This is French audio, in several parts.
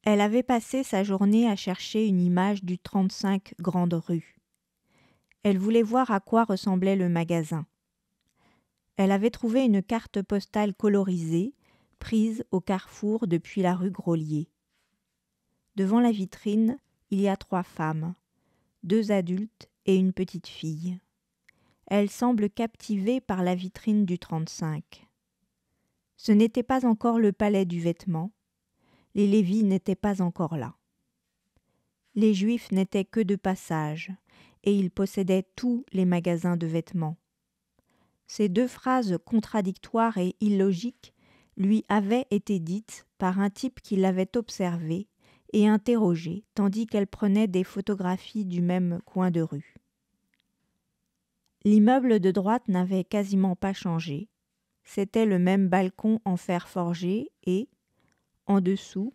Elle avait passé sa journée à chercher une image du 35 Grande Rue. Elle voulait voir à quoi ressemblait le magasin. Elle avait trouvé une carte postale colorisée, prise au carrefour depuis la rue Grolier. Devant la vitrine, il y a 3 femmes, 2 adultes et une petite fille. Elle semble captivée par la vitrine du 35. Ce n'était pas encore le palais du vêtement. Les Lévy n'étaient pas encore là. Les Juifs n'étaient que de passage, et ils possédaient tous les magasins de vêtements. Ces 2 phrases contradictoires et illogiques lui avaient été dites par un type qui l'avait observée et interrogée tandis qu'elle prenait des photographies du même coin de rue. L'immeuble de droite n'avait quasiment pas changé. C'était le même balcon en fer forgé et, en dessous,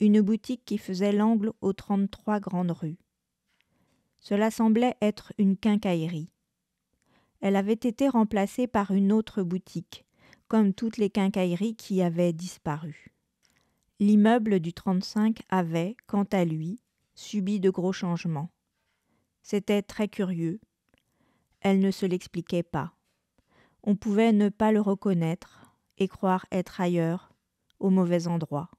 une boutique qui faisait l'angle aux 33 Grande Rue. Cela semblait être une quincaillerie. Elle avait été remplacée par une autre boutique, comme toutes les quincailleries qui avaient disparu. L'immeuble du 35 avait, quant à lui, subi de gros changements. C'était très curieux. Elle ne se l'expliquait pas. On pouvait ne pas le reconnaître et croire être ailleurs, au mauvais endroit.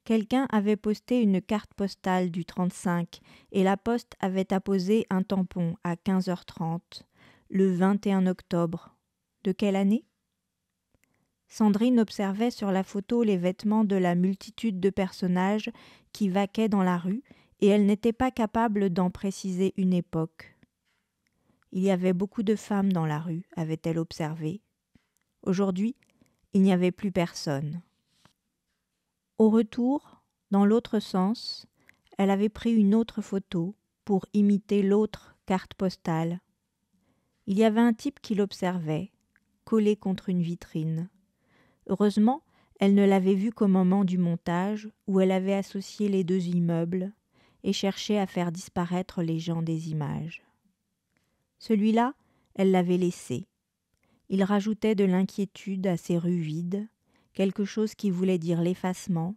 Quelqu'un avait posté une carte postale du 35 et la poste avait apposé un tampon à 15h30, le 21 octobre. De quelle année ? Sandrine observait sur la photo les vêtements de la multitude de personnages qui vaquaient dans la rue et elle n'était pas capable d'en préciser une époque. Il y avait beaucoup de femmes dans la rue, avait-elle observé. Aujourd'hui, il n'y avait plus personne. Au retour, dans l'autre sens, elle avait pris une autre photo pour imiter l'autre carte postale. Il y avait un type qui l'observait, collé contre une vitrine. Heureusement, elle ne l'avait vu qu'au moment du montage où elle avait associé les 2 immeubles et cherché à faire disparaître les gens des images. Celui-là, elle l'avait laissé. Il rajoutait de l'inquiétude à ces rues vides, quelque chose qui voulait dire l'effacement,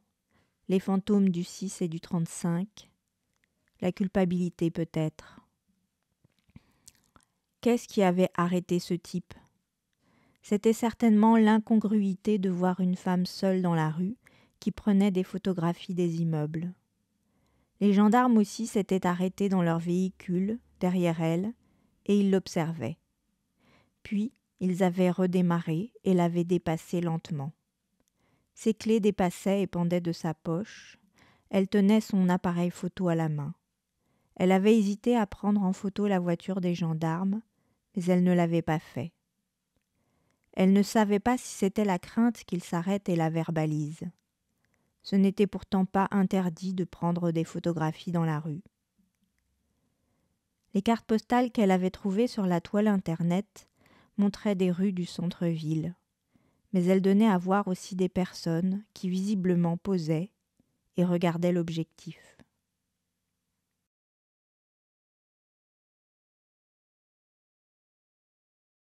les fantômes du 6 et du 35, la culpabilité peut-être. Qu'est-ce qui avait arrêté ce type ? C'était certainement l'incongruité de voir une femme seule dans la rue qui prenait des photographies des immeubles. Les gendarmes aussi s'étaient arrêtés dans leur véhicule, derrière elle, et ils l'observaient. Puis, ils avaient redémarré et l'avaient dépassée lentement. Ses clés dépassaient et pendaient de sa poche. Elle tenait son appareil photo à la main. Elle avait hésité à prendre en photo la voiture des gendarmes, mais elle ne l'avait pas fait. Elle ne savait pas si c'était la crainte qu'il s'arrête et la verbalise. Ce n'était pourtant pas interdit de prendre des photographies dans la rue. Les cartes postales qu'elle avait trouvées sur la toile internet montraient des rues du centre-ville, mais elles donnaient à voir aussi des personnes qui visiblement posaient et regardaient l'objectif.